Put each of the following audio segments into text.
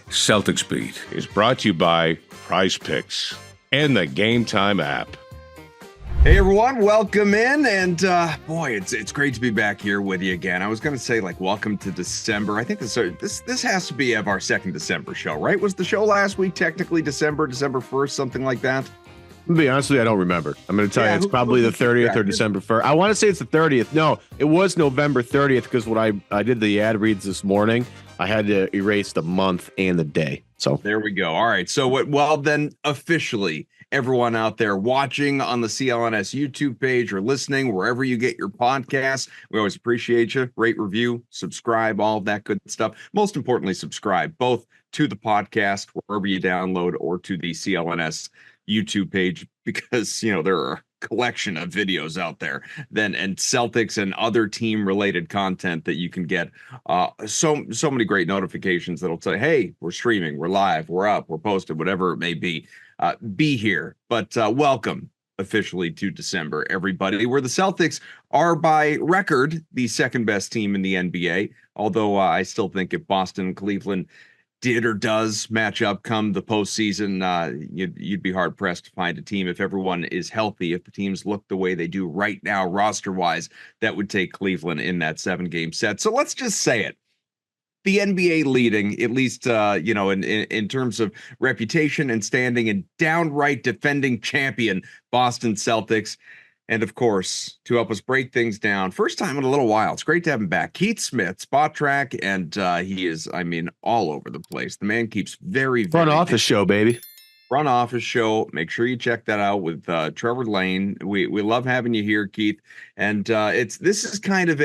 Celtics Beat is brought to you by PrizePicks and the GameTime app. Hey everyone, welcome in, and boy, it's great to be back here with you again. I was going to say, like, welcome to December. I think this has to be of our second December show, right? Was the show last week technically December 1st, something like that? To be honest with you, I don't remember. I'm going to tell you, it's probably the 30th or December 1st. I want to say it's the 30th. No, it was November 30th because when I did the ad reads this morning, I had to erase the month and the day. So there we go. All right. So well, then officially, everyone out there watching on the CLNS YouTube page or listening wherever you get your podcasts, we always appreciate you. Rate, review, subscribe, all of that good stuff. Most importantly, subscribe both to the podcast wherever you download or to the CLNS YouTube page, because there are a collection of videos out there and Celtics and other team related content that you can get so many great notifications that'll say, hey, we're streaming, we're live, we're up, we're posted, whatever it may be. Be here. But welcome officially to December, everybody, where the Celtics are by record the second best team in the NBA, although I still think if Boston and Cleveland did or does match up come the postseason, you'd be hard pressed to find a team, if everyone is healthy, if the teams look the way they do right now roster wise, that would take Cleveland in that 7-game set. So let's just say it. The NBA leading, at least, in terms of reputation and standing, and downright defending champion Boston Celtics. And of course, to help us break things down, first time in a little while, it's great to have him back, Keith Smith, Spotrac, and he is, all over the place. The man keeps very front office show, baby. Front office show. Make sure you check that out with Trevor Lane. We love having you here, Keith. And this is kind of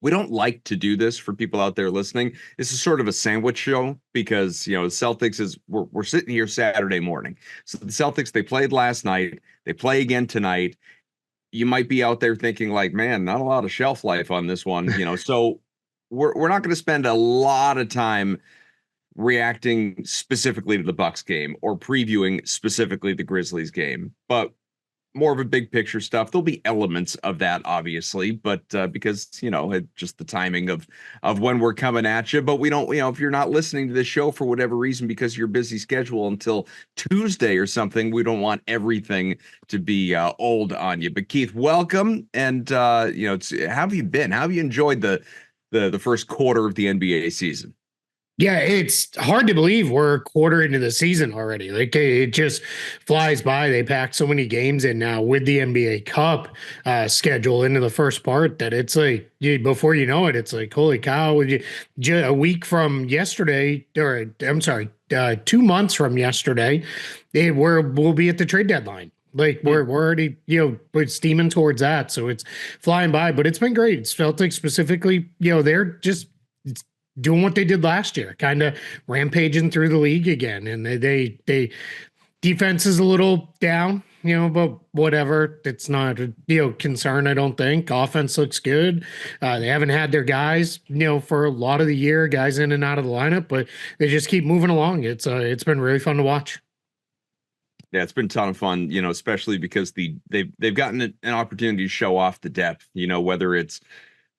we don't like to do this for people out there listening. This is sort of a sandwich show because, Celtics we're sitting here Saturday morning. So the Celtics, they played last night. They play again tonight. You might be out there thinking like, man, not a lot of shelf life on this one, so we're not going to spend a lot of time reacting specifically to the Bucks game or previewing specifically the Grizzlies game, but more of a big picture stuff. There'll be elements of that, obviously, but because just the timing of when we're coming at you. But we don't, if you're not listening to this show for whatever reason because of your busy schedule until Tuesday or something, we don't want everything to be old on you. But Keith, welcome, and how have you been? How have you enjoyed the first quarter of the NBA season? Yeah, it's hard to believe we're a quarter into the season already. Like, it just flies by. They packed so many games in now with the NBA Cup schedule into the first part that it's like, before you know it, it's like, holy cow. A week from yesterday, or I'm sorry, 2 months from yesterday, we'll be at the trade deadline. Like, we're already, we're steaming towards that. So it's flying by, but it's been great. Celtics specifically, they're just doing what they did last year, kind of rampaging through the league again. And they defense is a little down, but whatever. It's not a concern, I don't think. Offense looks good. They haven't had their guys, for a lot of the year, guys in and out of the lineup, but they just keep moving along. It's been really fun to watch. Yeah, it's been a ton of fun, especially because they've gotten an opportunity to show off the depth, whether it's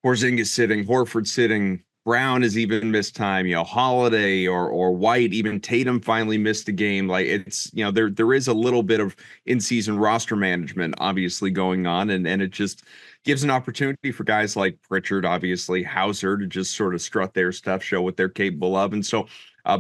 Porzingis sitting, Horford sitting, Brown has even missed time, Holiday or White, even Tatum finally missed a game. Like, it's, there is a little bit of in-season roster management obviously going on, and it just gives an opportunity for guys like Pritchard, obviously Hauser, to just sort of strut their stuff, show what they're capable of. And so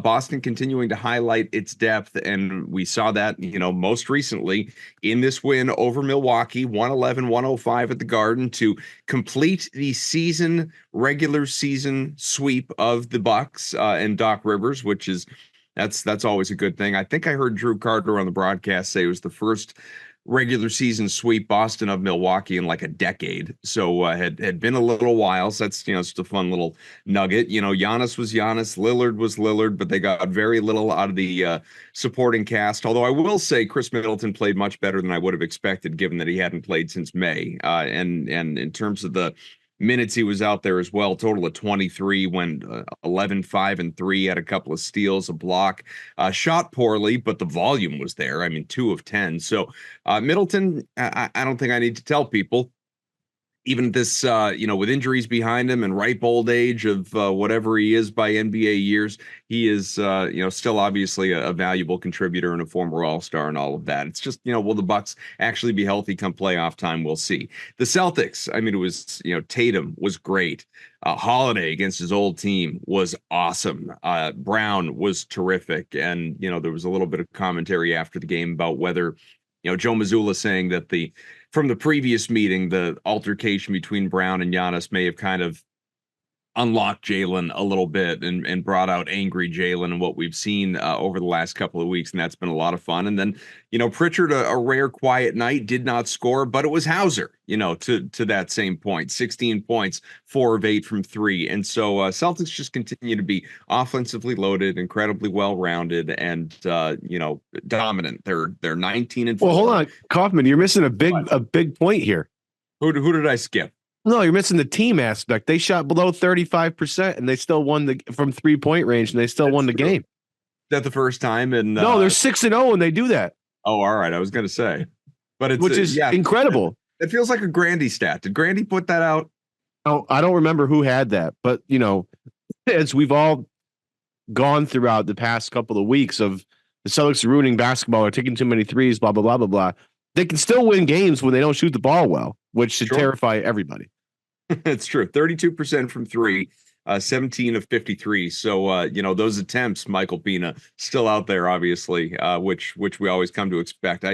Boston continuing to highlight its depth, and we saw that, most recently in this win over Milwaukee, 111-105 at the Garden, to complete the regular season sweep of the Bucks and Doc Rivers, which is that's always a good thing. I think I heard Drew Carter on the broadcast say it was the first regular season sweep Boston of Milwaukee in like a decade. So had been a little while. So that's, just a fun little nugget. Giannis was Giannis, Lillard was Lillard, but they got very little out of the supporting cast. Although I will say Chris Middleton played much better than I would have expected, given that he hadn't played since May. And in terms of the minutes he was out there as well, total of 23, went 11, 5, and 3, had a couple of steals, a block, shot poorly, but the volume was there. 2 of 10. So Middleton, I don't think I need to tell people, even this, with injuries behind him and ripe old age of whatever he is by NBA years, he is, still obviously a valuable contributor and a former All-Star and all of that. It's just, will the Bucks actually be healthy come playoff time? We'll see. The Celtics, I mean, it was, Tatum was great. Holiday against his old team was awesome. Brown was terrific. And, there was a little bit of commentary after the game about whether, Joe Mazzulla saying that from the previous meeting, the altercation between Brown and Giannis may have kind of unlocked Jalen a little bit and brought out angry Jalen and what we've seen over the last couple of weeks. And that's been a lot of fun. And then, Pritchard, a rare quiet night, did not score, but it was Hauser, to that same point, 16 points, 4 of 8 from 3. And so Celtics just continue to be offensively loaded, incredibly well-rounded, and, dominant. They're 19 and 4. Well, hold on, Kaufman, you're missing a big point here. Who did I skip? No, you're missing the team aspect. They shot below 35% and they still won from 3-point range, and they still won the game. Is that the first time? And no, they're 6-0 when they do that. Oh, all right. I was going to say, but it's which is incredible. It feels like a Grandy stat. Did Grandy put that out? Oh, I don't remember who had that, but as we've all gone throughout the past couple of weeks of the Celtics ruining basketball or taking too many threes, blah blah blah blah blah, they can still win games when they don't shoot the ball well, which should terrify everybody. It's true. 32% from 3, 17 of 53. So, those attempts, Michael Pina, still out there, obviously, which we always come to expect.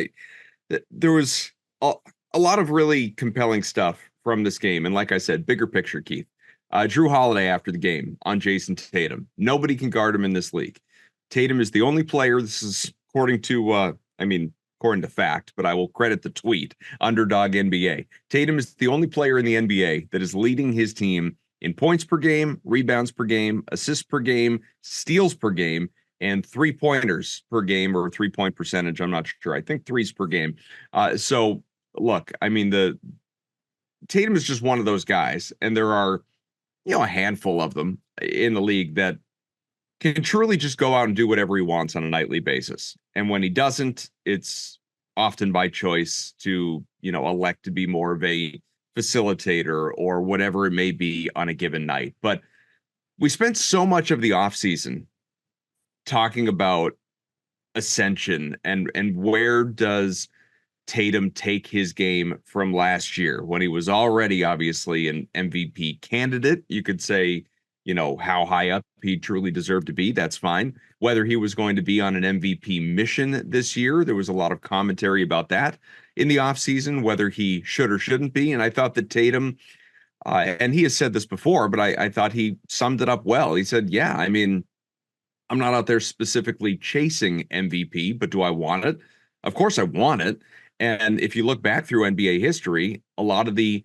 There was a lot of really compelling stuff from this game. And like I said, bigger picture, Keith. Jrue Holiday after the game on Jayson Tatum. Nobody can guard him in this league. Tatum is the only player, this is according to, according to fact, but I will credit the tweet, Underdog NBA. Tatum is the only player in the NBA that is leading his team in points per game, rebounds per game, assists per game, steals per game, and 3-pointers per game, or 3-point percentage. I'm not sure. I think 3s per game. So look, the Tatum is just one of those guys, and there are, a handful of them in the league that can truly just go out and do whatever he wants on a nightly basis. And when he doesn't, it's often by choice to, elect to be more of a facilitator or whatever it may be on a given night. But we spent so much of the offseason talking about ascension and where does Tatum take his game from last year when he was already obviously an MVP candidate. You could say, how high up he truly deserved to be. That's fine. Whether he was going to be on an MVP mission this year, there was a lot of commentary about that in the offseason, whether he should or shouldn't be. And I thought that Tatum, and he has said this before, but I thought he summed it up well. He said, I'm not out there specifically chasing MVP, but do I want it? Of course I want it. And if you look back through NBA history, a lot of the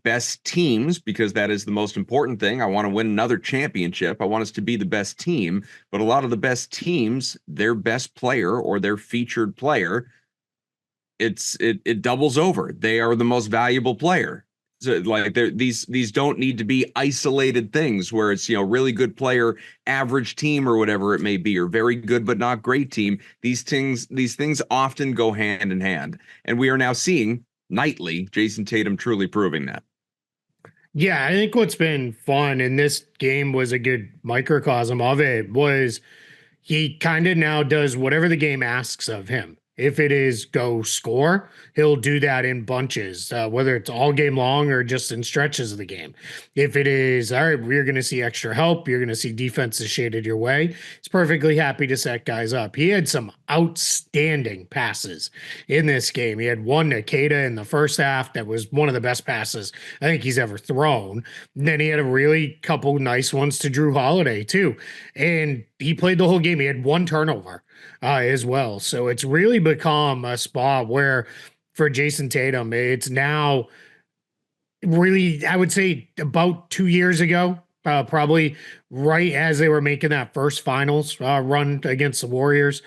best teams, because that is the most important thing. I want to win another championship. I want us to be the best team. But a lot of the best teams, their best player or their featured player, it doubles over. They are the most valuable player. So like these don't need to be isolated things where it's, really good player, average team or whatever it may be, or very good but not great team. These things often go hand in hand. And we are now seeing nightly Jayson Tatum truly proving that. Yeah, I think what's been fun, and this game was a good microcosm of it, was he kind of now does whatever the game asks of him. If it is go score, he'll do that in bunches, whether it's all game long or just in stretches of the game. If it is, all right, we're going to see extra help, you're going to see defenses shaded your way, he's perfectly happy to set guys up. He had some outstanding passes in this game. He had one to Keita in the first half that was one of the best passes I think he's ever thrown. And then he had a really couple nice ones to Jrue Holiday too. And he played the whole game. He had one turnover as well. So it's really become a spot where for Jayson Tatum, it's now really, I would say about 2 years ago, probably right as they were making that first finals run against the Warriors.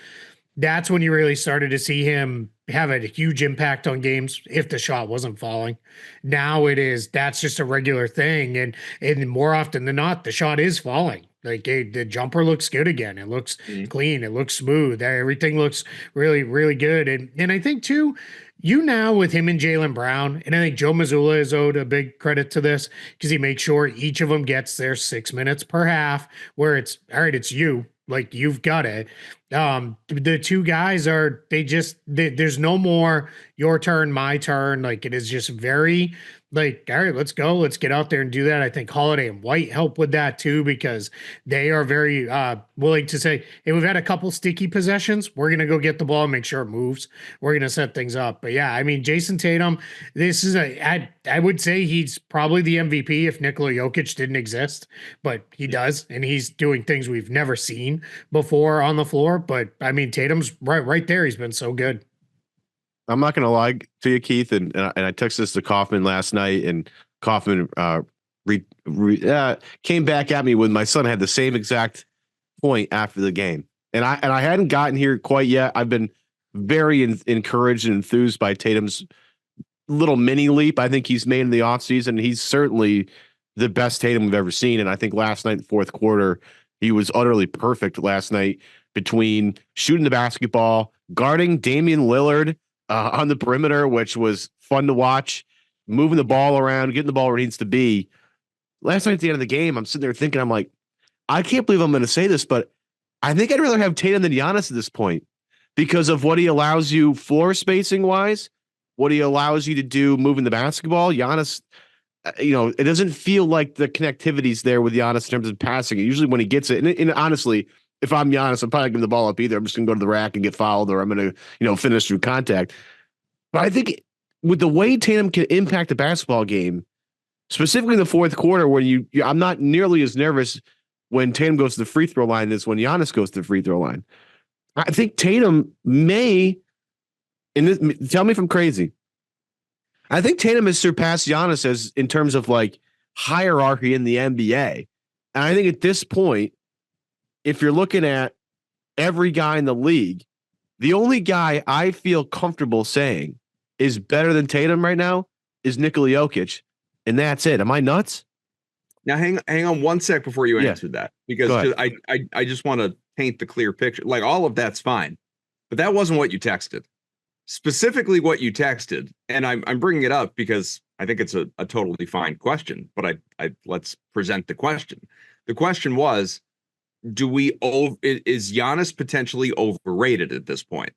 That's when you really started to see him have a huge impact on games if the shot wasn't falling. Now that's just a regular thing. And more often than not, the shot is falling Like the jumper looks good again. It looks clean. It looks smooth. Everything looks really, really good. And I think too, now with him and Jaylen Brown, and I think Joe Mazzulla is owed a big credit to this because he makes sure each of them gets their 6 minutes per half, where it's all right, it's you. Like you've got it. The two guys there's no more your turn, my turn. Like it is just very like, all right, let's go. Let's get out there and do that. I think Holiday and White help with that too, because they are very willing to say, hey, we've had a couple sticky possessions. We're going to go get the ball and make sure it moves. We're going to set things up. But yeah, I mean, Jayson Tatum, I would say he's probably the MVP if Nikola Jokic didn't exist, but he does. And he's doing things we've never seen before on the floor. But I mean, Tatum's right there. He's been so good. I'm not going to lie to you, Keith, and I texted this to Kaufman last night, and Kaufman came back at me when my son had the same exact point after the game, and I hadn't gotten here quite yet. I've been very encouraged and enthused by Tatum's little mini leap I think he's made in the offseason. He's certainly the best Tatum we've ever seen, and I think last night in the fourth quarter he was utterly perfect last night between shooting the basketball, guarding Damian Lillard on the perimeter, which was fun to watch, moving the ball around, getting the ball where it needs to be. Last night at the end of the game, I'm sitting there thinking, I'm like, I can't believe I'm going to say this, but I think I'd rather have Tatum than Giannis at this point because of what he allows you floor spacing wise, what he allows you to do moving the basketball. Giannis, it doesn't feel like the connectivity's there with Giannis in terms of passing. Usually when he gets it, and honestly, if I'm Giannis, I'm probably not giving the ball up either. I'm just going to go to the rack and get fouled, or I'm going to, finish through contact. But I think with the way Tatum can impact the basketball game, specifically in the fourth quarter, when I'm not nearly as nervous when Tatum goes to the free throw line as when Giannis goes to the free throw line. I think Tatum may, tell me if I'm crazy, I think Tatum has surpassed Giannis as in terms of like hierarchy in the NBA. And I think at this point, if you're looking at every guy in the league, the only guy I feel comfortable saying is better than Tatum right now is Nikola Jokic, and that's it. Am I nuts? Now hang on one sec before you answer that, because I just want to paint the clear picture. Like all of that's fine, but that wasn't what you texted. Specifically, what you texted, and I'm bringing it up because I think it's a totally fine question. But I let's present the question. The question was, is Giannis potentially overrated at this point?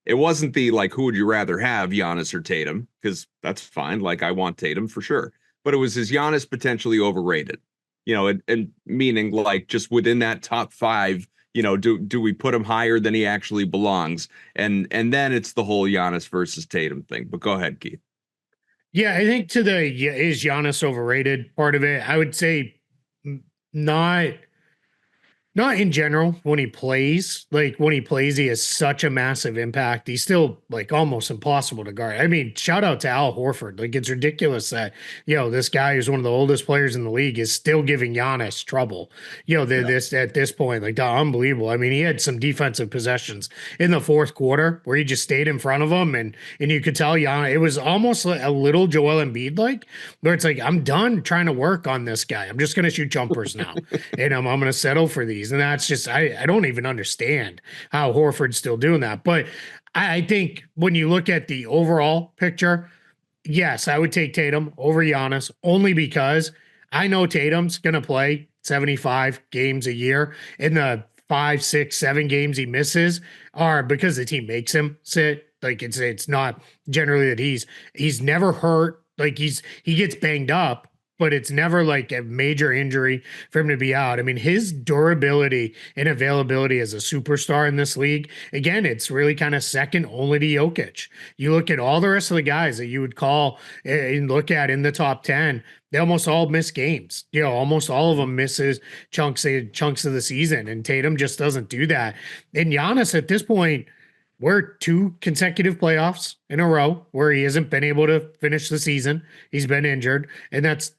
It wasn't the like, who would you rather have, Giannis or Tatum? Because that's fine. Like I want Tatum for sure. But it was, is Giannis potentially overrated? And meaning like just within that top five, do we put him higher than he actually belongs? And then it's the whole Giannis versus Tatum thing. But go ahead, Keith. Yeah, I think is Giannis overrated part of it? I would say not in general. When he plays, he has such a massive impact. He's still like almost impossible to guard. I mean, shout out to Al Horford. Like it's ridiculous that, this guy who's one of the oldest players in the league is still giving Giannis trouble. This at this point, like unbelievable. I mean, he had some defensive possessions in the fourth quarter where he just stayed in front of him, and you could tell Giannis, it was almost like a little Joel Embiid like, where it's like, I'm done trying to work on this guy. I'm just going to shoot jumpers now, and I'm going to settle for these. And that's just, I don't even understand how Horford's still doing that. But I think when you look at the overall picture, yes, I would take Tatum over Giannis only because I know Tatum's going to play 75 games a year, and the 5, 6, 7 games he misses are because the team makes him sit. Like it's not generally that he's never hurt. Like he gets banged up, but it's never like a major injury for him to be out. I mean, his durability and availability as a superstar in this league, again, it's really kind of second only to Jokic. You look at all the rest of the guys that you would call and look at in the top 10, they almost all miss games. Almost all of them misses chunks of the season, and Tatum just doesn't do that. And Giannis at this point, we're 2 consecutive playoffs in a row where he hasn't been able to finish the season. He's been injured, and that's,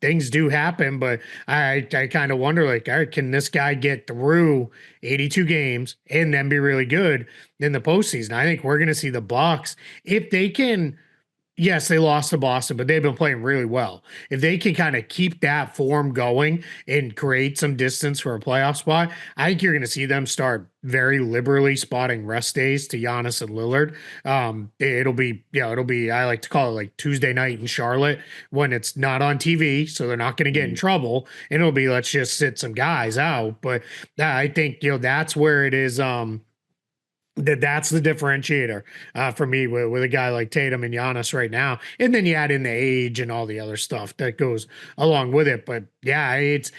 things do happen, but I kind of wonder, like, all right, can this guy get through 82 games and then be really good in the postseason? I think we're going to see the Bucks, if they can Yes, they lost to Boston, but they've been playing really well. If they can kind of keep that form going and create some distance for a playoff spot, I think you're going to see them start very liberally spotting rest days to Giannis and Lillard. It'll be, I like to call it like Tuesday night in Charlotte when it's not on TV, so they're not going to get in trouble. And it'll be, let's just sit some guys out. But I think, that's where it is. That's the differentiator for me with a guy like Tatum and Giannis right now. And then you add in the age and all the other stuff that goes along with it. But yeah, it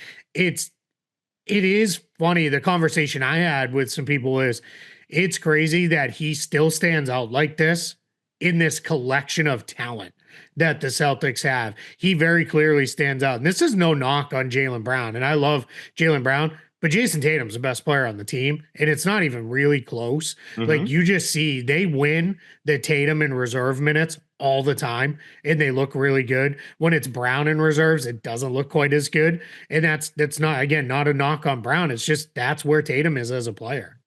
is funny. The conversation I had with some people is it's crazy that he still stands out like this in this collection of talent that the Celtics have. He very clearly stands out. And this is no knock on Jaylen Brown. And I love Jaylen Brown. But Jayson Tatum's the best player on the team, and it's not even really close. Like, you just see they win the Tatum and reserve minutes all the time, and they look really good. When it's Brown in reserves, it doesn't look quite as good. And that's not, again, not a knock on Brown. It's just that's where Tatum is as a player.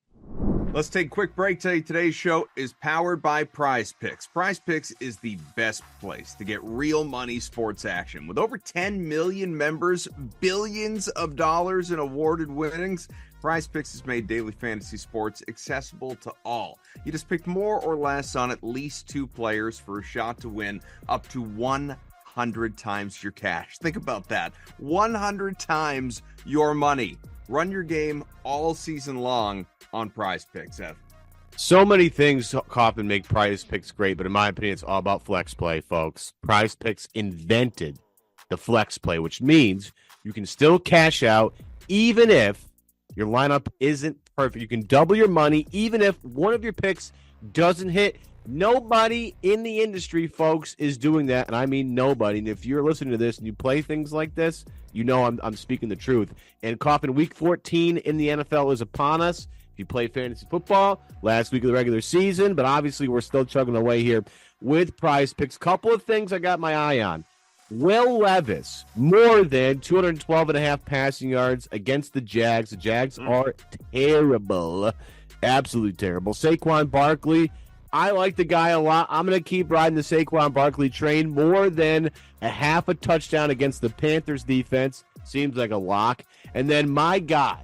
Let's take a quick break today. Today's show is powered by PrizePicks. PrizePicks is the best place to get real money sports action. With over 10 million members, billions of dollars in awarded winnings, PrizePicks has made daily fantasy sports accessible to all. You just pick more or less on at least 2 players for a shot to win up to 100 times your cash. Think about that. 100 times your money. Run your game all season long on PrizePicks, Ev. So many things, Coffin, make PrizePicks great, but in my opinion, it's all about flex play, folks. PrizePicks invented the flex play, which means you can still cash out even if your lineup isn't perfect. You can double your money even if one of your picks doesn't hit. Nobody in the industry, folks, is doing that, and I mean nobody. And if you're listening to this and you play things like this, you know I'm speaking the truth. And Coffin, week 14 in the NFL is upon us. If you play fantasy football, last week of the regular season, but obviously we're still chugging away here with PrizePicks. Couple of things I got my eye on. Will Levis, more than 212.5 passing yards against the Jags. The Jags are terrible. Absolutely terrible. Saquon Barkley, I like the guy a lot. I'm going to keep riding the Saquon Barkley train. More than a half a touchdown against the Panthers defense. Seems like a lock. And then my guy,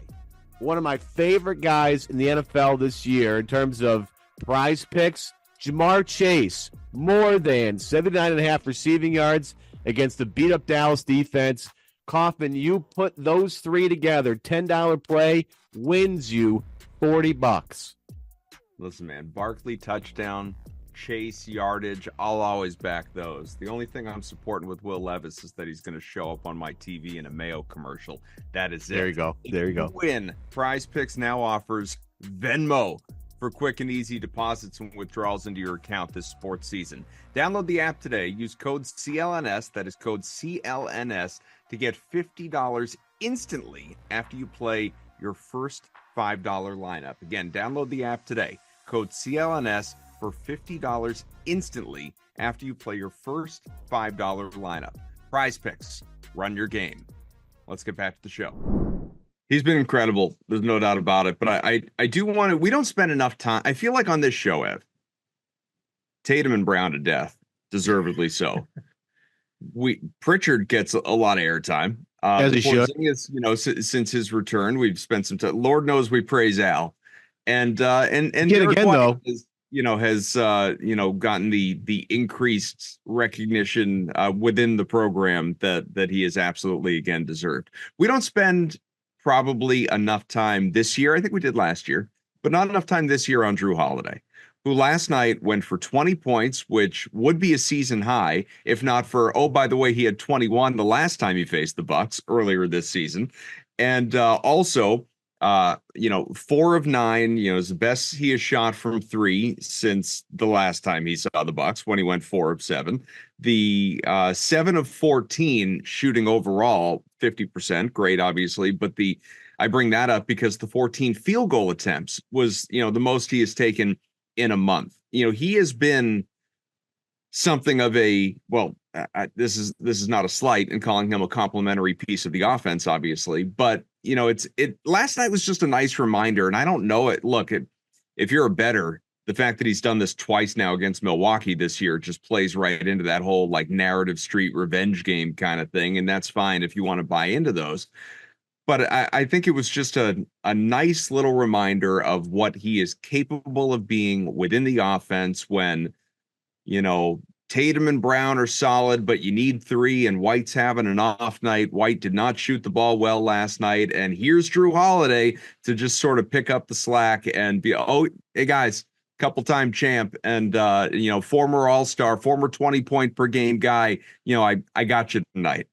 one of my favorite guys in the NFL this year in terms of PrizePicks, Jamar Chase, more than 79.5 receiving yards against the beat-up Dallas defense. Coffin, you put those 3 together, $10 play wins you $40. Listen, man, Barkley touchdown, Chase yardage, I'll always back those. The only thing I'm supporting with Will Levis is that he's going to show up on my TV in a Mayo commercial. That is it. There you go. There you go. Win. PrizePicks now offers Venmo for quick and easy deposits and withdrawals into your account this sports season. Download the app today. Use code CLNS, that is code CLNS, to get $50 instantly after you play your first $5 lineup. Again, download the app today. Code CLNS for $50 instantly after you play your first $5 lineup. PrizePicks, run your game. Let's get back to the show. He's been incredible. There's no doubt about it. But I do want to, we don't spend enough time. I feel like on this show, Ev, Tatum and Brown to death, deservedly so. Pritchard gets a lot of airtime. As he should. Since his return, we've spent some time. Lord knows we praise Al, and again though, has gotten the increased recognition within the program that he has absolutely again deserved. We don't spend probably enough time this year. I think we did last year, but not enough time this year on Jrue Holiday, who last night went for 20 points, which would be a season high, if not for, by the way, he had 21 the last time he faced the Bucks earlier this season. And also, 4 of 9, is the best he has shot from 3 since the last time he saw the Bucks when he went 4 of 7. The 7 of 14 shooting overall, 50%, great, obviously. But I bring that up because the 14 field goal attempts was, the most he has taken in a month. He has been something of a, this is not a slight in calling him a complimentary piece of the offense, obviously, but last night was just a nice reminder. And I don't know it. Look, if you're a bettor, the fact that he's done this twice now against Milwaukee this year just plays right into that whole like narrative street revenge game kind of thing. And that's fine if you want to buy into those. But I think it was just a nice little reminder of what he is capable of being within the offense when, Tatum and Brown are solid, but you need three, and White's having an off night. White did not shoot the ball well last night. And here's Jrue Holiday to just sort of pick up the slack and be, hey guys, couple-time champ and, former all-star, former 20-point per game guy. I got you tonight.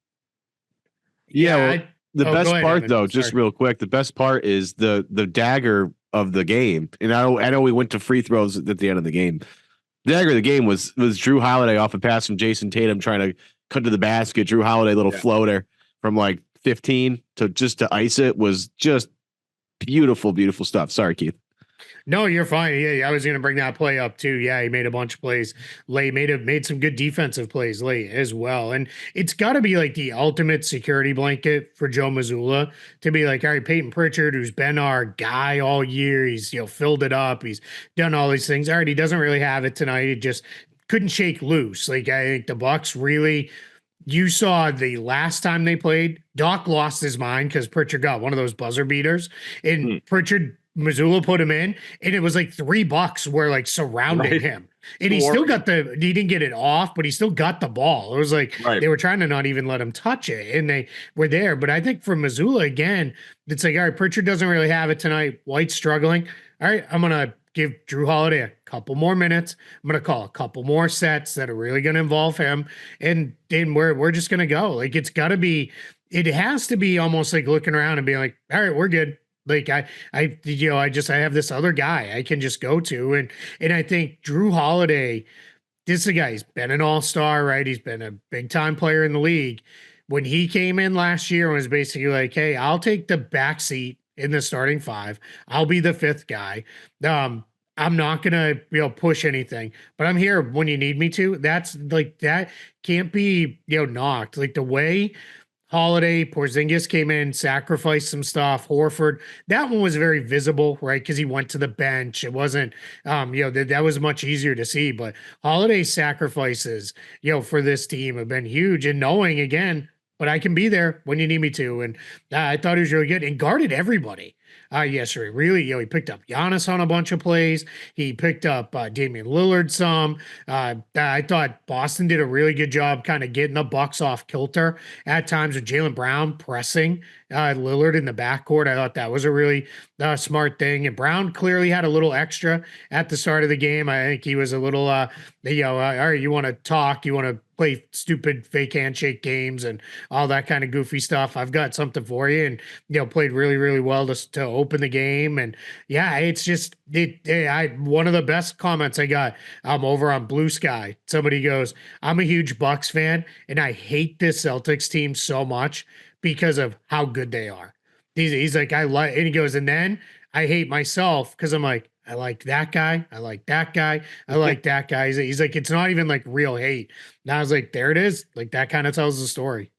Yeah. The best part, though, just real quick, the best part is the dagger of the game. And I know we went to free throws at the end of the game. The dagger of the game was Jrue Holiday off a pass from Jayson Tatum trying to cut to the basket. Jrue Holiday, little floater from like 15 to ice it was just beautiful, beautiful stuff. Sorry, Keith. No, you're fine. Yeah, I was going to bring that play up too. Yeah, he made a bunch of plays late, made some good defensive plays late as well. And it's got to be like the ultimate security blanket for Joe Mazzulla to be like, all right, Payton Pritchard, who's been our guy all year, he's filled it up, he's done all these things. All right, he doesn't really have it tonight. He just couldn't shake loose. Like I think the Bucks really. You saw the last time they played, Doc lost his mind because Pritchard got one of those buzzer beaters, and Pritchard. Mazzulla put him in, and it was like $3 were like surrounding him, and he still got he didn't get it off, but he still got the ball. It was like they were trying to not even let him touch it, and they were there. But I think for Mazzulla again, it's like, all right, Pritchard doesn't really have it tonight. White's struggling. All right, I'm gonna give Jrue Holiday a couple more minutes. I'm gonna call a couple more sets that are really gonna involve him, and then we're just gonna go. Like it has to be almost like looking around and being like, all right, we're good. Like I have this other guy I can just go to. And I think Jrue Holiday, this is a guy, he's been an all-star, right? He's been a big time player in the league. When he came in last year and was basically like, hey, I'll take the back seat in the starting five. I'll be the fifth guy. I'm not going to, push anything, but I'm here when you need me to. That's like, that can't be, knocked. Like the way Holiday, Porzingis came in, sacrificed some stuff. Horford, that one was very visible, right? Because he went to the bench. It wasn't, that was much easier to see. But Holiday's sacrifices, for this team have been huge. And knowing again, but I can be there when you need me to. And I thought he was really good and guarded everybody. Yesterday, really, he picked up Giannis on a bunch of plays. He picked up Damian Lillard some. I thought Boston did a really good job kind of getting the Bucks off kilter at times with Jaylen Brown pressing Lillard in the backcourt. I thought that was a really smart thing. And Brown clearly had a little extra at the start of the game. I think he was a little, all right, you want to talk, you want to play stupid fake handshake games and all that kind of goofy stuff. I've got something for you. And, played really, really well to open the game. And yeah, it's just, one of the best comments I got over on Blue Sky. Somebody goes, I'm a huge Bucks fan and I hate this Celtics team so much because of how good they are. He's like, and he goes, and then I hate myself because I'm like, I like that guy. I like that guy. I like that guy. He's like, it's not even like real hate. And I was like, there it is. Like that kind of tells the story.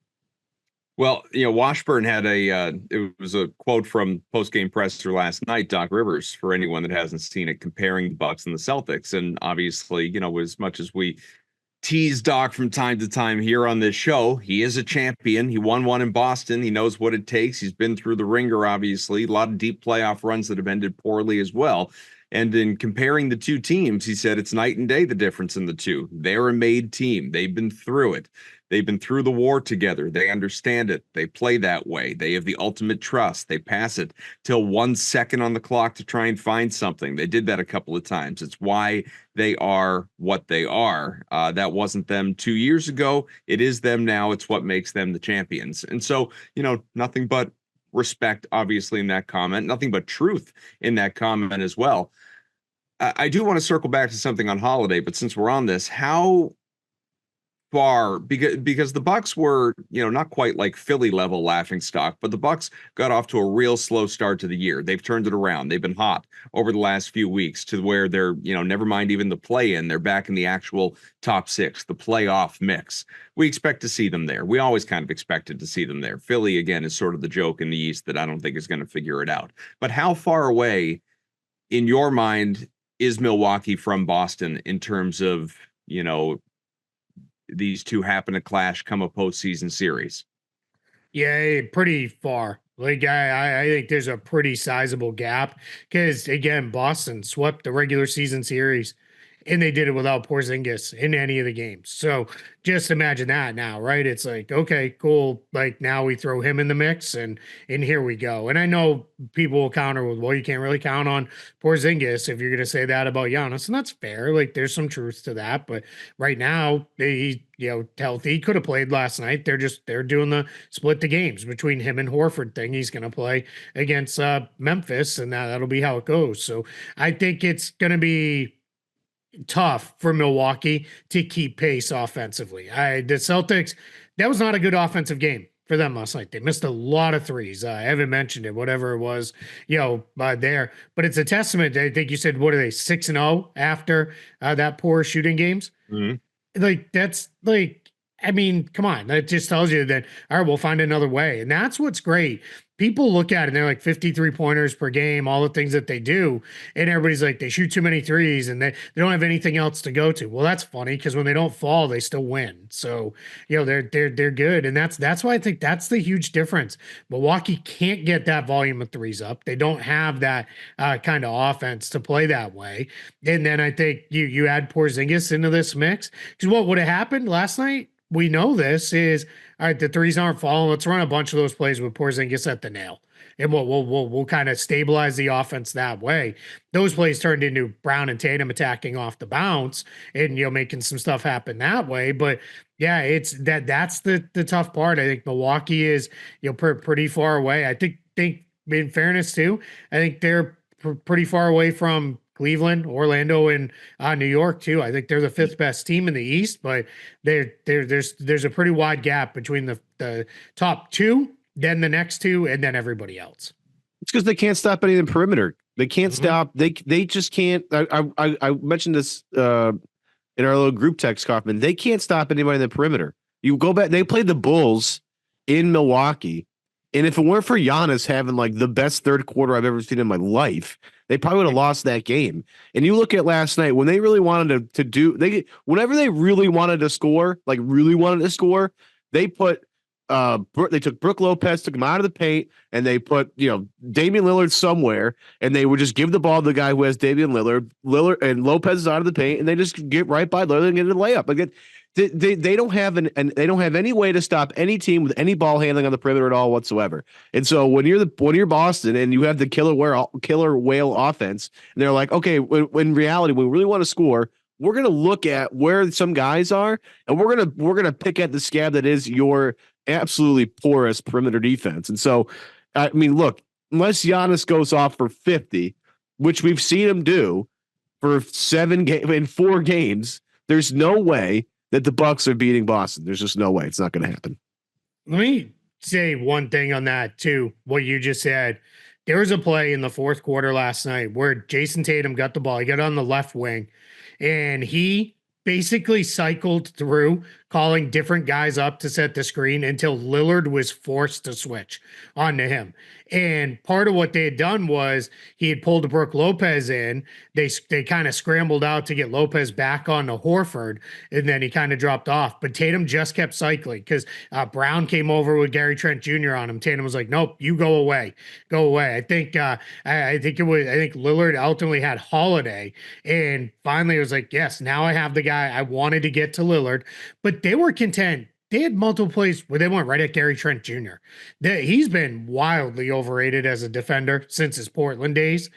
Well, Washburn had it was a quote from post-game presser last night, Doc Rivers, for anyone that hasn't seen it, comparing the Bucks and the Celtics. And obviously, as much as we tease Doc from time to time here on this show, he is a champion. He won one in Boston. He knows what it takes. He's been through the ringer, obviously. A lot of deep playoff runs that have ended poorly as well. And in comparing the two teams, he said it's night and day, the difference in the two. They're a made team. They've been through it. They've been through the war together. They understand it. They play that way. They have the ultimate trust. They pass it till 1 second on the clock to try and find something. They did that a couple of times. It's why they are what they are. That wasn't them 2 years ago. It is them now. It's what makes them the champions. And so, nothing but respect, obviously, in that comment. Nothing but truth in that comment as well. I do want to circle back to something on Holiday, but since we're on this, how far, because the Bucks were, not quite like Philly level laughingstock, but the Bucks got off to a real slow start to the year. They've turned it around. They've been hot over the last few weeks to where they're, never mind even the play-in, they're back in the actual top six, the playoff mix. We expect to see them there. We always kind of expected to see them there. Philly, again, is sort of the joke in the East that I don't think is going to figure it out. But how far away, in your mind, is Milwaukee from Boston in terms of, these two happen to clash come a postseason series? Yeah, pretty far. Like I think there's a pretty sizable gap because again, Boston swept the regular season series and they did it without Porzingis in any of the games. So just imagine that now, right? It's like, okay, cool. Like now we throw him in the mix and here we go. And I know people will counter with, well, you can't really count on Porzingis if you're going to say that about Giannis. And that's fair. Like there's some truth to that. But right now, he, healthy, could have played last night. They're doing the split the games between him and Horford thing. He's going to play against Memphis and that'll be how it goes. So I think it's going to be tough for Milwaukee to keep pace offensively. The Celtics, that was not a good offensive game for them last night. They missed a lot of threes. I haven't mentioned it, whatever it was, there. But it's a testament. I think you said, what are they, 6-0 after that poor shooting games? Mm-hmm. Like, that's like, I mean, come on. That just tells you that, all right, we'll find another way. And that's what's great. People look at it and they're like 53 pointers per game, all the things that they do. And everybody's like, they shoot too many threes and they don't have anything else to go to. Well, that's funny because when they don't fall, they still win. So, they're good. And that's why I think that's the huge difference. Milwaukee can't get that volume of threes up. They don't have that kind of offense to play that way. And then I think you add Porzingis into this mix because what would have happened last night? We know this is, all right, the threes aren't falling. Let's run a bunch of those plays with Porzingis at the nail. And we'll kind of stabilize the offense that way. Those plays turned into Brown and Tatum attacking off the bounce and, making some stuff happen that way. But yeah, it's that's the tough part. I think Milwaukee is, pretty far away. I think in fairness too, I think they're pretty far away from Cleveland, Orlando, and New York too. I think they're the fifth best team in the East, but there's a pretty wide gap between the top two, then the next two, and then everybody else. It's because they can't stop any of the perimeter. They can't stop. They just can't. I mentioned this in our little group text, Kaufman. They can't stop anybody in the perimeter. You go back. They played the Bulls in Milwaukee, and if it weren't for Giannis having like the best third quarter I've ever seen in my life, they probably would have lost that game. And you look at last night when they really wanted whenever they really wanted to score, they put they took Brook Lopez, took him out of the paint, and they put Damian Lillard somewhere, and they would just give the ball to the guy who has Damian Lillard and Lopez is out of the paint, and they just get right by Lillard and get a layup. Like they don't have they don't have any way to stop any team with any ball handling on the perimeter at all whatsoever. And so when you're Boston and you have the killer whale offense, and they're like, okay, in reality, when we really want to score, we're gonna look at where some guys are, and we're gonna pick at the scab that is your absolutely porous perimeter defense. And so, I mean, look, unless Giannis goes off for 50, which we've seen him do for 4 games, there's no way that the Bucks are beating Boston. There's just no way. It's not going to happen. Let me say one thing on that too. What you just said. There was a play in the fourth quarter last night where Jayson Tatum got the ball. He got on the left wing and he basically cycled through calling different guys up to set the screen until Lillard was forced to switch onto him. And part of what they had done was he had pulled Brook Lopez in. They kind of scrambled out to get Lopez back onto Horford, and then he kind of dropped off. But Tatum just kept cycling because Brown came over with Gary Trent Jr. on him. Tatum was like, "Nope, you go away, go away." I think Lillard ultimately had Holiday, and finally it was like, "Yes, now I have the guy I wanted to get to Lillard," but they were content. They had multiple plays where they went right at Gary Trent Jr. He's been wildly overrated as a defender since his Portland days.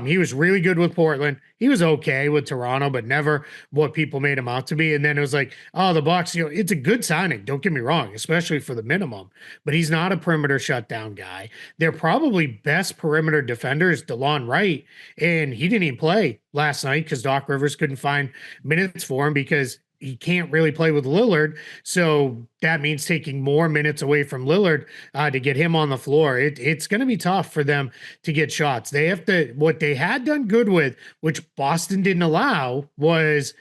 He was really good with Portland. He was okay with Toronto, but never what people made him out to be. And then it was like, oh, the Bucks, it's a good signing. Don't get me wrong, especially for the minimum. But he's not a perimeter shutdown guy. Their probably best perimeter defender is DeLon Wright, and he didn't even play last night because Doc Rivers couldn't find minutes for him because he can't really play with Lillard. So that means taking more minutes away from Lillard to get him on the floor. It's going to be tough for them to get shots. They have to, what they had done good with, which Boston didn't allow, was,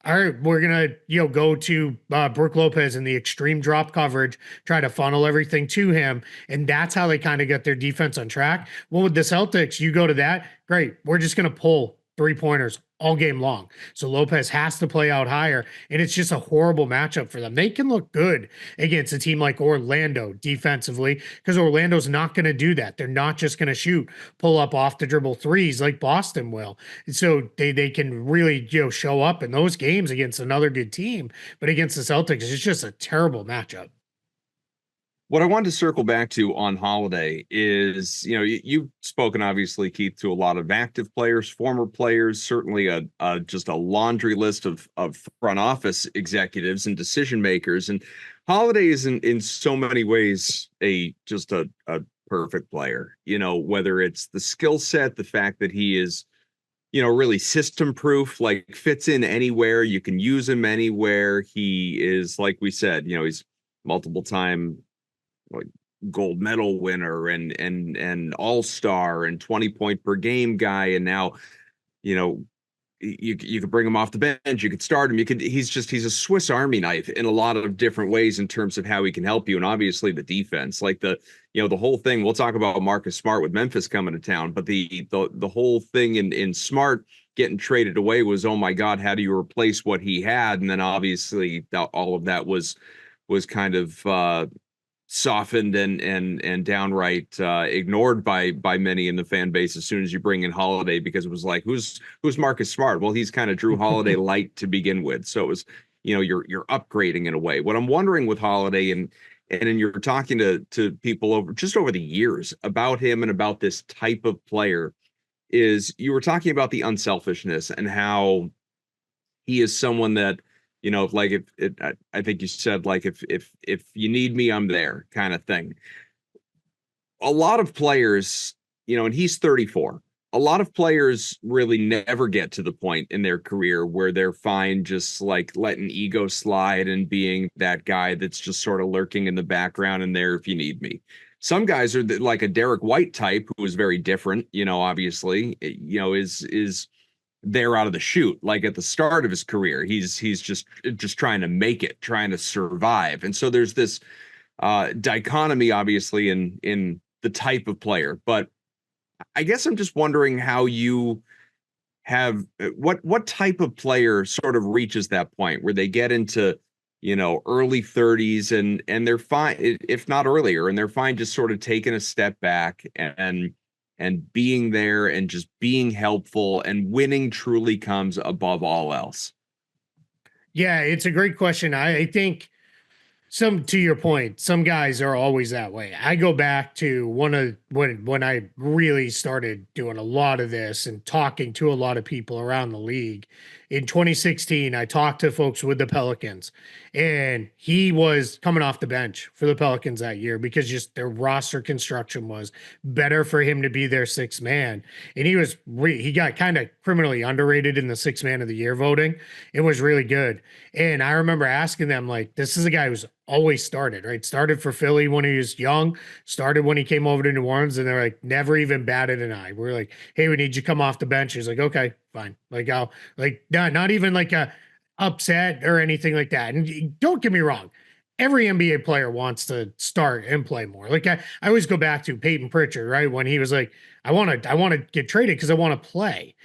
all right, we're going to, go to Brook Lopez in the extreme drop coverage, try to funnel everything to him. And that's how they kind of got their defense on track. Well, with the Celtics, you go to that, great. We're just going to pull 3-pointers all game long. So Lopez has to play out higher, and it's just a horrible matchup for them. They can look good against a team like Orlando defensively, because Orlando's not going to do that. They're not just going to shoot pull up off the dribble threes like Boston will. And so they can really, show up in those games against another good team. But against the Celtics, it's just a terrible matchup. What I wanted to circle back to on Holiday is, you've spoken, obviously, Keith, to a lot of active players, former players, certainly just a laundry list of front office executives and decision makers. And Holiday is in so many ways just a perfect player, whether it's the skill set, the fact that he is, really system proof, like fits in anywhere. You can use him anywhere. He is, like we said, he's multiple time like gold medal winner and all-star and 20-point per game guy. And now, you could bring him off the bench, you could start him, he's a Swiss Army knife in a lot of different ways in terms of how he can help you. And obviously the defense, like the whole thing, we'll talk about Marcus Smart with Memphis coming to town, but the whole thing in Smart getting traded away was, oh my God, how do you replace what he had? And then obviously all of that was kind of softened and downright ignored by many in the fan base as soon as you bring in Holiday, because it was like, who's Marcus Smart? Well, he's kind of Jrue Holiday light to begin with. So it was, you're upgrading in a way. What I'm wondering with Holiday, and you're talking to people over the years about him and about this type of player, is you were talking about the unselfishness and how he is someone that, I think you said, like, if you need me, I'm there kind of thing. A lot of players, and he's 34. A lot of players really never get to the point in their career where they're fine just like letting ego slide and being that guy that's just sort of lurking in the background and there if you need me. Some guys are like a Derek White type, who is very different, obviously, is there out of the chute. Like at the start of his career, he's just trying to make it, trying to survive. And so there's this dichotomy, obviously, in the type of player. But I guess I'm just wondering how you have what type of player sort of reaches that point where they get into early 30s and they're fine, if not earlier, and they're fine just sort of taking a step back and being there and just being helpful, and winning truly comes above all else. Yeah, it's a great question. I think to your point, some guys are always that way. I go back to when I really started doing a lot of this and talking to a lot of people around the league. In 2016, I talked to folks with the Pelicans, and he was coming off the bench for the Pelicans that year because just their roster construction was better for him to be their sixth man. And he got kind of criminally underrated in the sixth man of the year voting. It was really good. And I remember asking them, like, this is a guy who's always started, right? Started for Philly when he was young, started when he came over to New Orleans, and they're like, never even batted an eye. We're like, hey, we need you to come off the bench. He's like, okay, fine. Like, I'll like not even like a upset or anything like that. And don't get me wrong, every NBA player wants to start and play more. Like I always go back to Payton Pritchard, right? When he was like, I want to get traded because I want to play.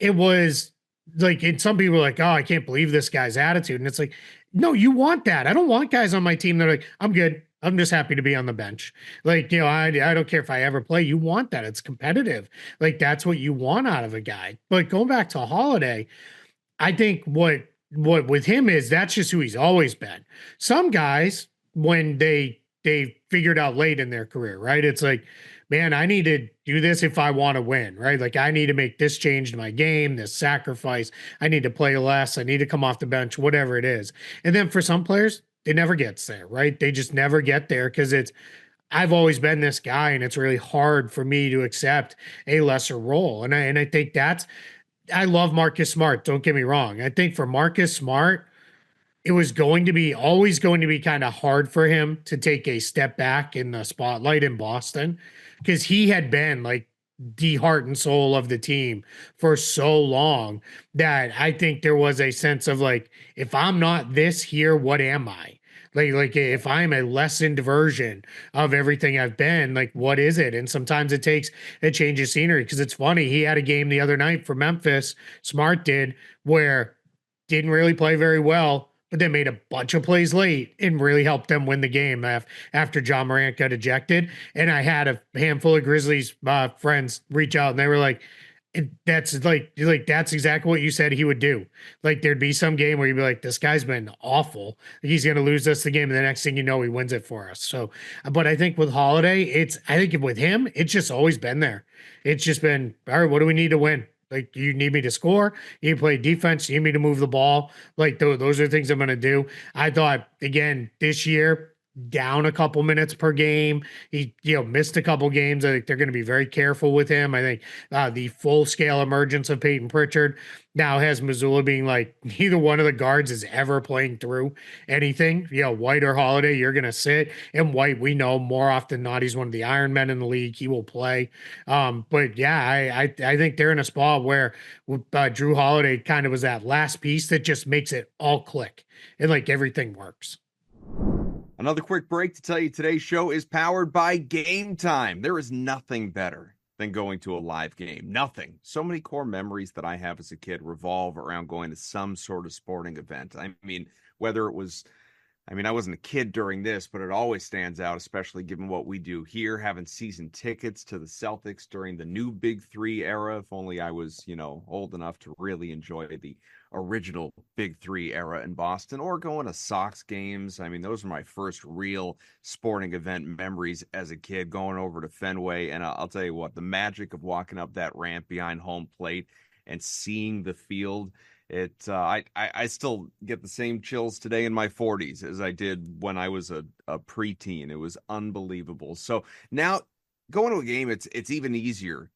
It was like, and some people are like, oh, I can't believe this guy's attitude. And it's like, no, you want that. I don't want guys on my team that are like, I'm good. I'm just happy to be on the bench. Like, I don't care if I ever play. You want that. It's competitive. Like, that's what you want out of a guy. But going back to Holiday, I think what with him is that's just who he's always been. Some guys, when they figured out late in their career, right? It's like, man, I need to do this if I want to win, right? Like, I need to make this change to my game, this sacrifice. I need to play less. I need to come off the bench, whatever it is. And then for some players, it never gets there, right? They just never get there because I've always been this guy, and it's really hard for me to accept a lesser role. And I think I love Marcus Smart. Don't get me wrong. I think for Marcus Smart, it was always going to be kind of hard for him to take a step back in the spotlight in Boston, because he had been like the heart and soul of the team for so long that I think there was a sense of like, if I'm not this here, what am I? Like if I'm a lessened version of everything I've been, like what is it? And sometimes it takes a change of scenery because it's funny. He had a game the other night for Memphis, Smart did, where didn't really play very well, but they made a bunch of plays late and really helped them win the game after John Morant got ejected. And I had a handful of Grizzlies friends reach out and they were like, that's like that's exactly what you said he would do. Like there'd be some game where you'd be like, this guy's been awful. He's going to lose us the game, and the next thing you know, he wins it for us. So, but I think with Holiday, I think with him, it's just always been there. It's just been, all right, what do we need to win? Like, you need me to score, you need to play defense, you need me to move the ball. Like those are things I'm going to do. I thought again this year, down a couple minutes per game. He, missed a couple games. I think they're going to be very careful with him. I think the full scale emergence of Payton Pritchard now has Missoula being like, neither one of the guards is ever playing through anything. White or Holiday, you're going to sit. And White, we know more often than not, he's one of the Iron Men in the league. He will play. But yeah, I think they're in a spot where Jrue Holiday kind of was that last piece that just makes it all click and like everything works. Another quick break to tell you today's show is powered by GameTime. There is nothing better than going to a live game. Nothing. So many core memories that I have as a kid revolve around going to some sort of sporting event. I mean, whether it was, I wasn't a kid during this, but it always stands out, especially given what we do here, having season tickets to the Celtics during the new Big Three era. If only I was, old enough to really enjoy the original Big Three era in Boston, or going to Sox games. Those are my first real sporting event memories as a kid, going over to Fenway. And I'll tell you what, the magic of walking up that ramp behind home plate and seeing the field, I still get the same chills today in my 40s as I did when I was a preteen. It was unbelievable. So now going to a game, it's even easier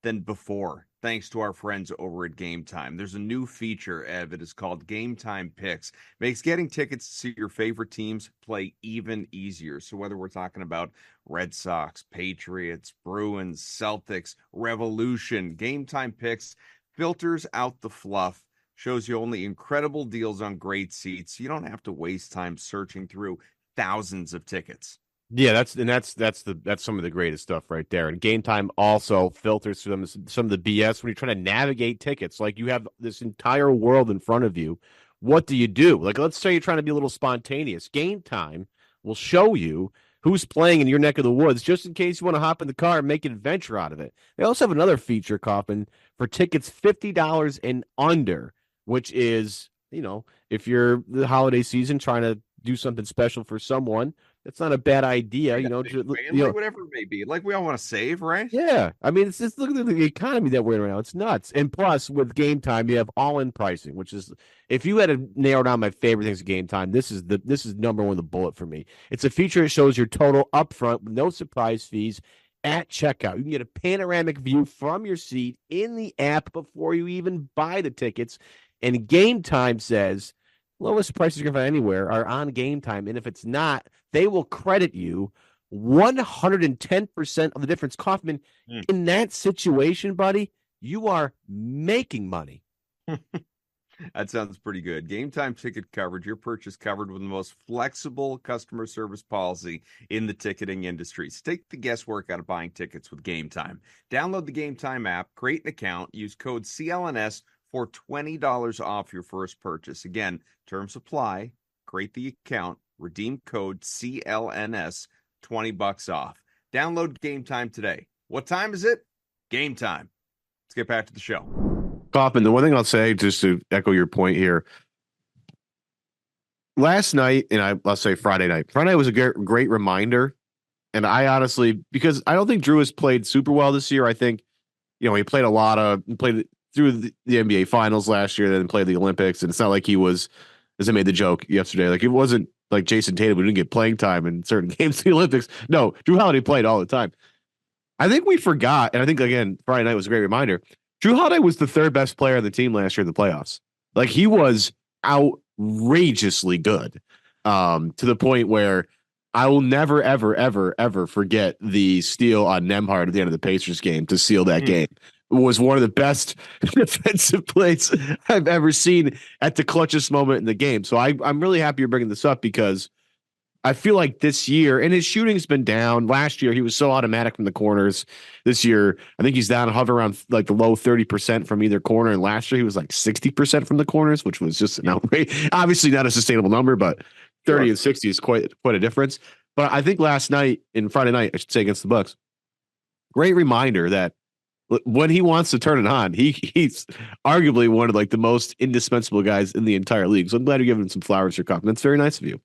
than before, thanks to our friends over at GameTime. There's a new feature, Ev. It is called GameTime Picks. Makes getting tickets to see your favorite teams play even easier. So whether we're talking about Red Sox, Patriots, Bruins, Celtics, Revolution, GameTime Picks filters out the fluff, shows you only incredible deals on great seats. You don't have to waste time searching through thousands of tickets. Yeah, that's some of the greatest stuff right there. And GameTime also filters through some of the BS when you're trying to navigate tickets. Like, you have this entire world in front of you. What do you do? Like, let's say you're trying to be a little spontaneous. GameTime will show you who's playing in your neck of the woods, just in case you want to hop in the car and make an adventure out of it. They also have another feature, Coffin, for tickets $50 and under, which is, if you're the holiday season trying to do something special for someone, it's not a bad idea, whatever it may be. Like, we all want to save, right? Yeah. It's just, look at the economy that we're in right now. It's nuts. And plus, with GameTime, you have all-in pricing, which is, if you had to narrow down my favorite things at GameTime, this is number one, the bullet for me. It's a feature that shows your total upfront with no surprise fees at checkout. You can get a panoramic view from your seat in the app before you even buy the tickets. And GameTime says lowest prices you're going to find anywhere are on GameTime. And if it's not, they will credit you 110% of the difference. Kaufman, in that situation, buddy, you are making money. That sounds pretty good. GameTime ticket coverage, your purchase covered with the most flexible customer service policy in the ticketing industry. So take the guesswork out of buying tickets with GameTime. Download the GameTime app, create an account, use code CLNS for $20 off your first purchase. Again, terms apply. Create the account, redeem code CLNS, $20 off. Download GameTime today. What time is it? Game time. Let's get back to the show. Kaufman, the one thing I'll say, just to echo your point here, last night, and I'll say Friday night was a great reminder. And I honestly, because I don't think Jrue has played super well this year. I think, he played through the NBA finals last year, then played the Olympics. And it's not like he was, as I made the joke yesterday, like it wasn't like Jayson Tatum who didn't get playing time in certain games of the Olympics. No, Jrue Holiday played all the time. I think we forgot, and I think, again, Friday night was a great reminder. Jrue Holiday was the third best player on the team last year in the playoffs. Like, he was outrageously good, to the point where I will never, ever, ever, ever forget the steal on Nembhard at the end of the Pacers game to seal that game. It was one of the best defensive plays I've ever seen at the clutchest moment in the game. So I'm really happy you're bringing this up, because I feel like this year, and his shooting's been down. Last year, he was so automatic from the corners. This year, I think he's down, hover around like the low 30% from either corner. And last year, he was like 60% from the corners, which was just an outrage. Obviously, not a sustainable number, but 30 and 60 is quite a difference. But I think last night, in Friday night, I should say, against the Bucks, great reminder that when he wants to turn it on, he's arguably one of like the most indispensable guys in the entire league. So I'm glad you're giving him some flowers for Cup. That's very nice of you.